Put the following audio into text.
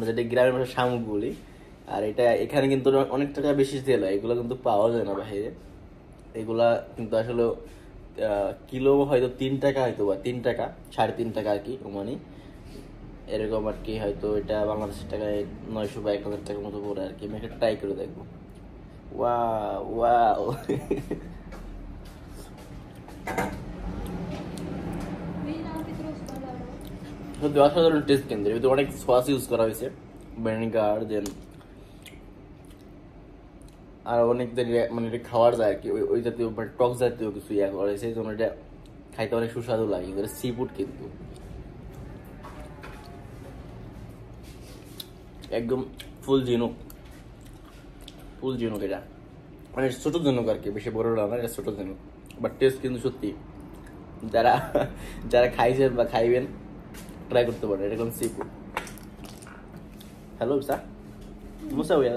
আমরা যেটা গ্রামের ভাষায় শামুক বলি। আর এটা এখানে কিন্তু অনেক টাকা বেশি সেল হয়, এগুলো কিন্তু পাওয়া যায় না বাইরে। এগুলা কিন্তু আসলে কিলো হয়তো 3 টাকা, হয়তো বা 3 টাকা 3.5 টাকা আর কি, মানে এরকম আর কি। হয়তো এটা বাংলাদেশের টাকায় 900 বা 1000 টাকার মতো পড়ে আর কি। আমি একটা ট্রাই করে দেখবো। ওয়াও ওয়াও সত্যি অসাধারণ টেস্ট, কিন্তু এর ভিতরে অনেক সস ইউজ করা হয়েছে, ভিনেগার দেন আর অনেক মানে এটা খাওয়ার যায় আর কি, ওই জাতীয় মানে টক জাতীয় কিছু ইয়া করা হয়েছে, এই জন্য এটা খাইতে অনেক সুস্বাদু লাগে। এটা সি ফুড কিন্তু একদম ফুল ঝিনুক, ফুল ঝিনুক। এটা মানে ছোট ঝিনুক আর কি, বেশি বড় না, এটা ছোট ঝিনুক। বাট টেস্ট কিন্তু সত্যি, যারা যারা খাইছেন বা খাইবেন ট্রাই করতে পারেন, এরকম সি ফুড। হ্যালো স্যার, মুসা হইয়া